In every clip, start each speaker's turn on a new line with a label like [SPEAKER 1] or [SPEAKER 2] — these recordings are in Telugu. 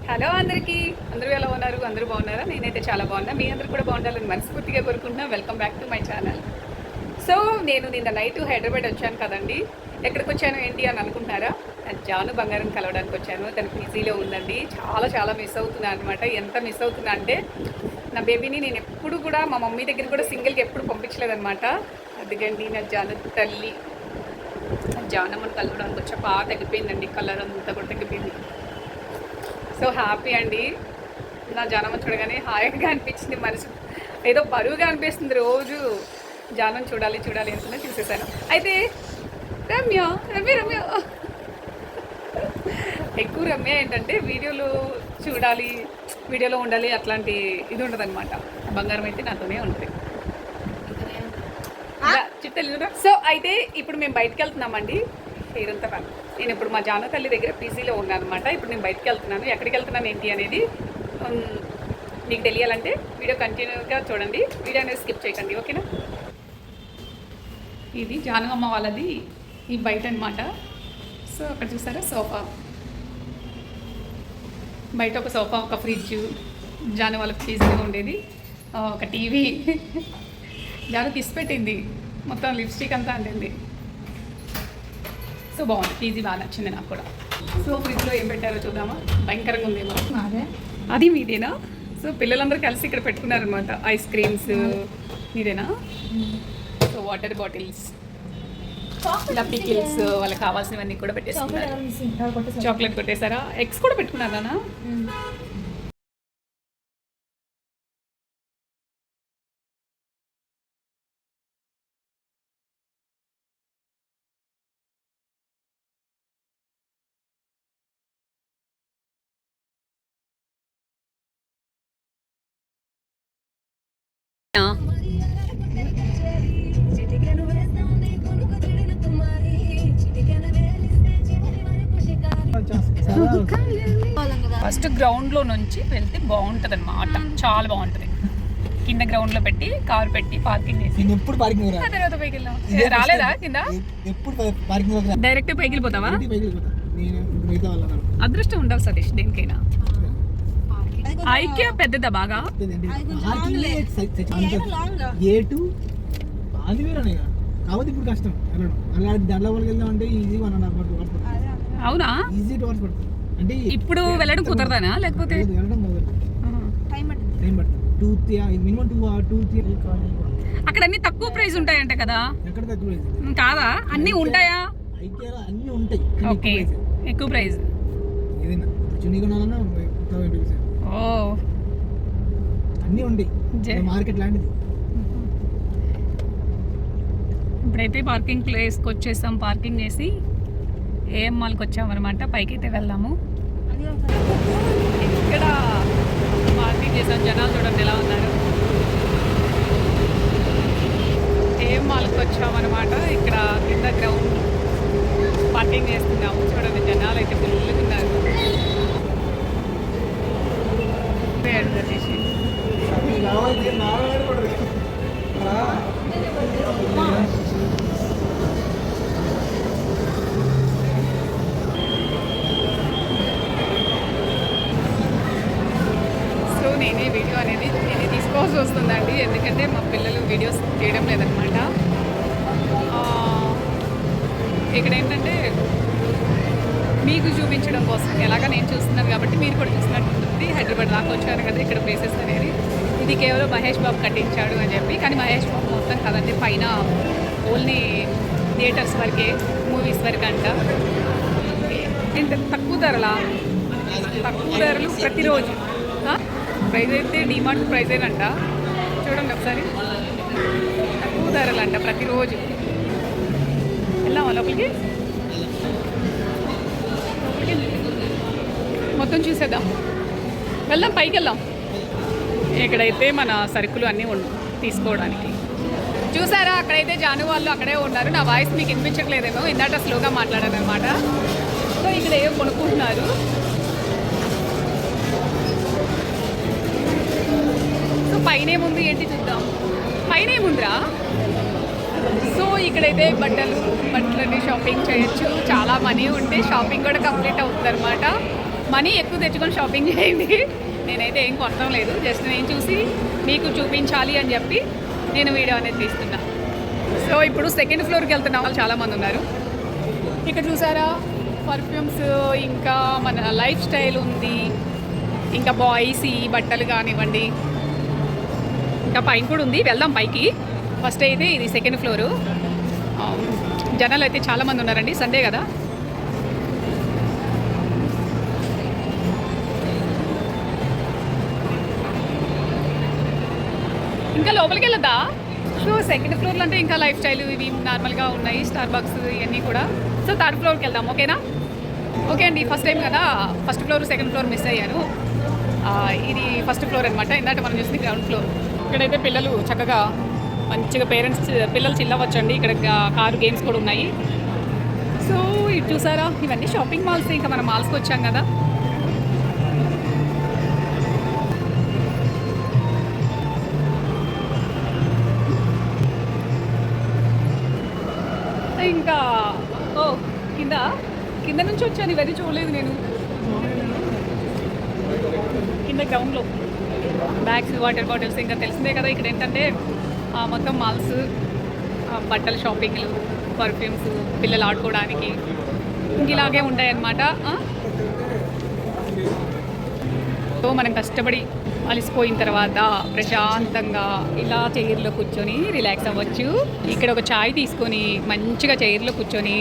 [SPEAKER 1] హలో అందరికీ, అందరూ ఎలా ఉన్నారు? అందరూ బాగున్నారా? నేనైతే చాలా బాగున్నా. మీ అందరూ కూడా బాగుండాలని మనస్ఫూర్తిగా కోరుకుంటున్నా. Welcome back to my channel. So నేను నిన్న నైట్ హైదరాబాద్ వచ్చాను కదండి. ఎక్కడికి వచ్చాను ఏంటి అని అనుకుంటున్నారా? జాను బంగారం కలవడానికి వచ్చాను. తను పీజీలో ఉందండి. చాలా చాలా మిస్ అవుతున్నా అనమాట. ఎంత మిస్ అవుతున్నా అంటే నా బేబీని నేను ఎప్పుడు కూడా మా మమ్మీ దగ్గర కూడా సింగిల్గా ఎప్పుడు పంపించలేదన్నమాట. అదిగండి నా జాను తల్లి. జానమ్మను కలవడానికి వచ్చా. బాగా తగ్గిపోయిందండి, కలర్ అంతా కూడా తగ్గిపోయింది. సో హ్యాపీ అండి. నా జానమ్మ చూడగానే హాయిగా అనిపించింది. మనసు ఏదో బరువుగా అనిపిస్తుంది. రోజు జానం చూడాలి చూడాలి అనుకున్నా చూసేసాను. అయితే రమ్య రమ్య రమ్య ఎక్కువ రమ్య ఏంటంటే వీడియోలో చూడాలి, వీడియోలో ఉండాలి, అట్లాంటి ఇది ఉండదన్నమాట. బంగారం అయితే నాతోనే ఉంటుంది. చిట్టెలు. సో అయితే ఇప్పుడు మేము బయటకు వెళ్తున్నామండి. హెయిరంతా పని. నేను ఇప్పుడు మా జాన తల్లి దగ్గర పీజీలో ఉన్నాను అనమాట. ఇప్పుడు నేను బయటకు వెళ్తున్నాను. ఎక్కడికి వెళ్తున్నాను ఏంటి అనేది మీకు తెలియాలంటే వీడియో కంటిన్యూగా చూడండి. వీడియో అనేది స్కిప్ చేయకండి, ఓకేనా? ఇది జానగమ్మ వాళ్ళది ఈ బయట అనమాట. సో అక్కడ చూసారా సోఫా, బయట ఒక సోఫా, ఒక ఫ్రిడ్జ్, జాను వాళ్ళ పీజీలో ఉండేది, ఒక టీవీ. జాను తీసిపెట్టింది, మొత్తం లిప్స్టిక్ అంతా అందింది. సో బాగుంది, పీజీ బాగా నచ్చింది నాకు కూడా. సో ఫ్రిడ్జ్లో ఏం పెట్టారో చూద్దామా? భయంకరంగా ఉందేమో. అది మీదేనా? సో పిల్లలందరూ కలిసి ఇక్కడ పెట్టుకున్నారనమాట. ఐస్ క్రీమ్స్ మీదేనా? సో వాటర్ బాటిల్స్, ఇలా పికిల్స్, వాళ్ళకి కావాల్సినవన్నీ కూడా పెట్టేసుకున్నారు. చాక్లెట్ కొట్టేశారా? ఎగ్స్ కూడా పెట్టుకున్నారా? ఫస్ట్ గ్రౌండ్లో నుంచి వెళ్తే బాగుంటుంది అన్నమాట. చాలా బాగుంటుంది. కింద గ్రౌండ్లో పెట్టి కారు పెట్టి పార్కింగ్ చేసి ఎప్పుడు తర్వాత పైకి వెళ్ళాం. రాలేదా కింద? డైరెక్ట్ పైకి వెళ్ళిపోతావా? అదృష్టం ఉండాలి సతీష్ దేనికైనా. ఐక్య పెద్దదా బాగా? అవునా? ఇప్పుడు వెళ్ళడం కుదరదానా లేకపోతే? అక్కడ అన్ని తక్కువ ప్రైస్ ఉంటాయంట కదా? కాదా? అన్ని ఉంటాయా? ఓకే, ఎక్కువ ప్రైస్. ఓ
[SPEAKER 2] అన్నీ ఉంటాయి, మార్కెట్ లాంటిది.
[SPEAKER 1] ఇప్పుడైతే పార్కింగ్ ప్లేస్కి వచ్చేసాం. పార్కింగ్ చేసి ఏఎం మాల్కి వచ్చామన్నమాట. పైకి అయితే వెళ్దాము. ఇక్కడ పార్కింగ్ చేసాం. జనాలు చూడండి ఎలా ఉన్నారు. ఏఎం మాల్కి వచ్చామన్నమాట. ఇక్కడ కింద గ్రౌండ్ పార్కింగ్ చేస్తున్నాము. చూడండి జనాలు అయితే ఫుల్గా ఉన్నారు. సో నేనే వీడియో అనేది తీసుకోవాల్సి వస్తుందండి, ఎందుకంటే మా పిల్లలు వీడియోస్ చేయడం లేదనమాట. ఇక్కడ ఏంటంటే మీకు చూపించడం కోసం ఎలాగా నేను చూస్తున్నాను కాబట్టి మీరు కూడా చూసినట్టు ఉంటుంది. హైదరాబాద్ దాకా వచ్చారు కదా ఇక్కడ ప్లేసెస్ అనేది. ఇది కేవలం మహేష్ బాబు కట్టించాడు అని చెప్పి, కానీ మహేష్ బాబు మొత్తం కదండి, పైన ఓన్లీ థియేటర్స్ వరకే, మూవీస్ వరకు అంట. ఎంత తక్కువ ధరలా? తక్కువ ధరలు ప్రతిరోజు. ప్రైజ్ అయితే డిమార్ట్ ప్రైజ్ అంట. చూడండి ఒకసారి, తక్కువ ధరలు అంట ప్రతిరోజు. వెళ్దామా లోపలికి? మొత్తం చూసేద్దాం, వెళ్దాం, పైకి వెళ్దాం. ఇక్కడైతే మన సరుకులు అన్నీ తీసుకోవడానికి. చూసారా, అక్కడైతే జాను వాళ్ళు అక్కడే ఉన్నారు. నా వాయిస్ మీకు వినిపించట్లేదేమో, ఇందాక స్లోగా మాట్లాడాను అనమాట. సో ఇక్కడ ఏమో కొనుక్కుంటున్నారు. సో పైన ఏముంది ఏంటి చూద్దాం. పైన ఏముందిరా? సో ఇక్కడైతే బట్టలన్నీ షాపింగ్ చేయొచ్చు. చాలా మనీ ఉంటే షాపింగ్ కూడా కంప్లీట్ అవుతుంది అనమాట. మనీ ఎక్కువ తెచ్చుకొని షాపింగ్ చేయండి. నేనైతే ఏం కొనడం లేదు, జస్ట్ నేను చూసి మీకు చూపించాలి అని చెప్పి నేను వీడియో అనేది తీస్తున్నా. సో ఇప్పుడు సెకండ్ ఫ్లోర్కి వెళ్తున్న వాళ్ళు చాలామంది ఉన్నారు. ఇక్కడ చూసారా పర్ఫ్యూమ్స్, ఇంకా మన లైఫ్ స్టైల్ ఉంది, ఇంకా బాయ్స్ ఈ బట్టలు కానివ్వండి, ఇంకా పైన కూడా ఉంది. వెళ్దాం పైకి. ఫస్ట్ అయితే ఇది సెకండ్ ఫ్లోరు. జనాలు అయితే చాలామంది ఉన్నారండి, సండే కదా. ఇంకా లోపలికి వెళ్ళదా? సో సెకండ్ ఫ్లోర్లో అంటే ఇంకా లైఫ్ స్టైల్ ఇవి నార్మల్గా ఉన్నాయి, స్టార్ బాక్స్ ఇవన్నీ కూడా. సో థర్డ్ ఫ్లోర్కి వెళ్దాం, ఓకేనా? ఓకే అండి, ఫస్ట్ టైం కదా, first floor second floor miss అయ్యాను. ఇది ఫస్ట్ ఫ్లోర్ అనమాట. ఇందాక మనం చూసింది గ్రౌండ్ ఫ్లోర్. ఇక్కడైతే పిల్లలు చక్కగా మంచిగా పేరెంట్స్ పిల్లలు చిల్లవచ్చండి. ఇక్కడ కారు గేమ్స్ కూడా ఉన్నాయి. సో ఇది చూసారా, ఇవన్నీ షాపింగ్ మాల్స్. ఇంకా మనం మాల్స్కి వచ్చాం కదా. ఇంకా కింద నుంచి వచ్చాను, ఇవన్నీ చూడలేదు నేను. కింద గ్రౌండ్లో బ్యాగ్స్, వాటర్ బాటిల్స్, ఇంకా తెలిసిందే కదా ఇక్కడ ఏంటంటే మొత్తం మాల్స్, బట్టల షాపింగ్లు, పర్ఫ్యూమ్స్, పిల్లలు ఆడుకోవడానికి ఇంక ఇలాగే ఉంటాయన్నమాట. సో మనం కష్టపడి అలసిపోయిన తర్వాత ప్రశాంతంగా ఇలా చైర్లో కూర్చొని రిలాక్స్ అవ్వచ్చు. ఇక్కడ ఒక చాయ్ తీసుకొని మంచిగా చైర్లో కూర్చొని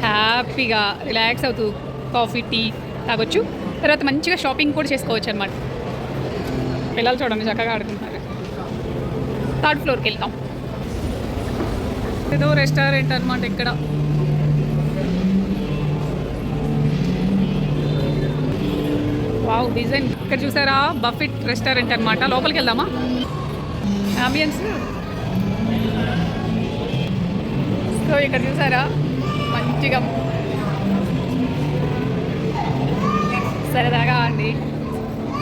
[SPEAKER 1] హ్యాపీగా రిలాక్స్ అవుతూ కాఫీ, టీ తాగొచ్చు. తర్వాత మంచిగా షాపింగ్ కూడా చేసుకోవచ్చు అనమాట. పిల్లలు చూడండి చక్కగా ఆడుకుంటున్నారు. థర్డ్ ఫ్లోర్కి వెళ్తాం. ఏదో రెస్టారెంట్ అనమాట ఇక్కడ. వావ్, డిజైన్ ఇక్కడ చూసారా, బఫెట్ రెస్టారెంట్ అనమాట. లోపలికి వెళ్దామా? అంబియన్స్. సో ఇక్కడ చూసారా మంచిగా సరదాగా అండి.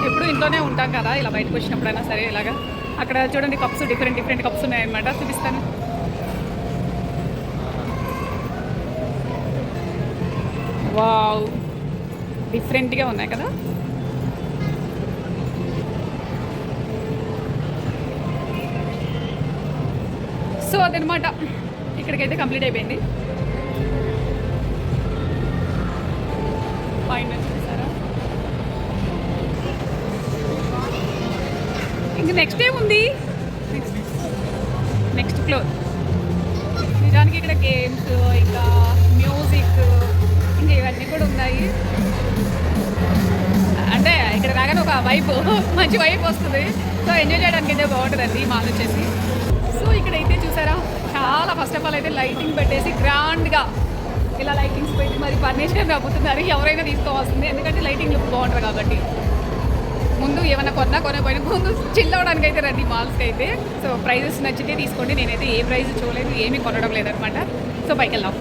[SPEAKER 1] ఎప్పుడు ఇంట్లోనే ఉంటాం కదా, ఇలా బయటకు వచ్చినప్పుడైనా సరే ఇలాగా. అక్కడ చూడండి కప్స్, డిఫరెంట్ కప్స్ ఉన్నాయన్నమాట, చూపిస్తాను. వావ్, డిఫరెంట్గా ఉన్నాయి కదా. సో అదనమాట, ఇక్కడికైతే కంప్లీట్ అయిపోయింది. పైన చూసారా, ఇంకా నెక్స్ట్ ఏముంది, నెక్స్ట్ ఫ్లోర్. నిజానికి ఇక్కడ గేమ్స్, ఇంకా మ్యూజిక్, ఇంకా ఇవన్నీ కూడా ఉన్నాయి. అంటే ఇక్కడ రాగానే ఒక వైపు, మంచి వైపు వస్తుంది. సో ఎంజాయ్ చేయడానికి అయితే బాగుంటుందండి మాల్ వచ్చేసి. సో ఇక్కడైతే చూసారా, చాలా ఫస్ట్ ఆఫ్ ఆల్ అయితే లైటింగ్ పెట్టేసి గ్రాండ్గా ఇలా లైటింగ్స్ పెట్టి మరి ఫర్నిచర్ నవ్వుతున్నారు. ఎవరైనా తీసుకోవాల్సింది, ఎందుకంటే లైటింగ్ లుక్ బాగుంటుంది కాబట్టి. ముందు ఏమైనా కొనకపోయినా ముందు చిల్ అవ్వడానికి అయితే రండి మాల్స్కి అయితే. సో ప్రైజెస్ నచ్చితే తీసుకోండి. నేనైతే ఏ ప్రైజ్ చూడలేదు, ఏమీ కొనడం లేదనమాట. సో పైకి వెళ్దాం.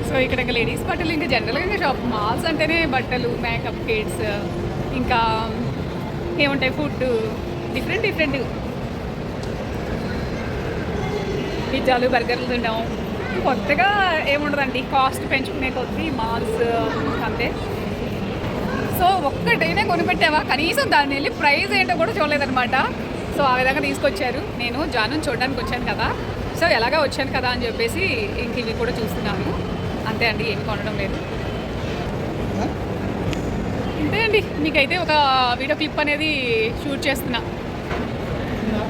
[SPEAKER 1] సో ఇక్కడ ఇంకా లేడీస్ బట్టలు, ఇంకా జనరల్గా ఇంకా షాప్ మాల్స్ అంటేనే బట్టలు, మేకప్ కిట్స్, ఇంకా ఏముంటాయి ఫుడ్, డిఫరెంట్ పిజ్జాలు, బర్గర్లు తింటాం. కొత్తగా ఏముండదండి, కాస్ట్ పెంచుకునే కొద్దీ మాల్స్ అంతే. సో ఒక్కటైనా కొనిపెట్టావా, కనీసం దాన్ని వెళ్ళి ప్రైస్ ఏంటో కూడా చూడలేదనమాట. సో ఆ విధంగా తీసుకొచ్చారు. నేను జాను చూడడానికి వచ్చాను కదా, సో ఎలాగా వచ్చాను కదా అని చెప్పేసి ఇంక ఇవి కూడా చూస్తున్నాను. అంతే అండి, ఏమి కొనడం లేదు. అంతే అండి, మీకైతే ఒక వీడియో క్లిప్ అనేది షూట్ చేస్తున్నా.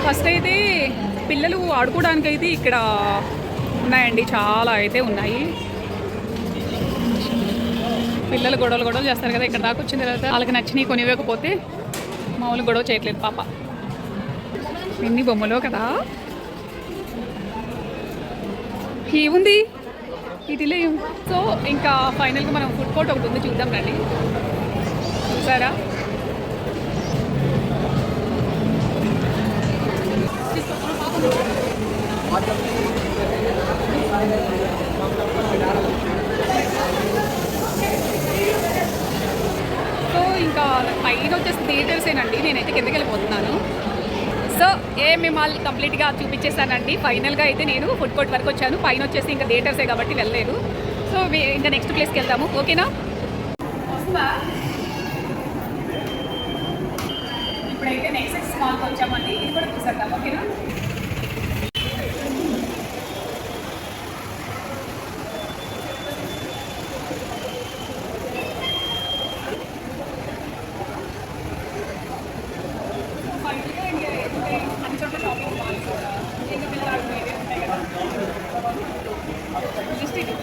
[SPEAKER 1] ఫస్ట్ అయితే పిల్లలు ఆడుకోవడానికి అయితే ఇక్కడ ఉన్నాయండి, చాలా అయితే ఉన్నాయి. పిల్లలు గొడవలు చేస్తారు కదా, ఇక్కడ దాకా వచ్చిన తర్వాత వాళ్ళకి నచ్చినవి కొనివ్వకపోతే మామూలు గొడవ చేయట్లేదు పాప. ఎన్ని బొమ్మలో కదా. ఏముంది ఇదిలే. సో ఇంకా ఫైనల్గా మనం ఫుడ్ కోర్ట్ ఒకటి ఉంది, చూద్దాం రండి. చూసారా, సో ఇంకా పైన వచ్చేసి థియేటర్సేనండి. నేనైతే కిందకి వెళ్ళిపోతున్నాను. సో ఏమి మాల్ కంప్లీట్గా చూపించేసానండి. ఫైనల్గా అయితే నేను ఫుడ్ కోర్ట్ వరకు వచ్చాను. పైన వచ్చేసి ఇంకా థియేటర్సే కాబట్టి వెళ్ళలేదు. సో ఇంకా నెక్స్ట్ ప్లేస్కి వెళ్దాము, ఓకేనా? వస్తుందా? ఇప్పుడైతే నెక్స్ట్ మాల్కి వచ్చామండి, ఇది కూడా చూసేద్దాం, ఓకేనా? అన్ని చోట్ల షాపింగ్ మాల్స్ ఇంకా పిల్లలు ఉంటాయి కదా, జస్ట్ ఇది.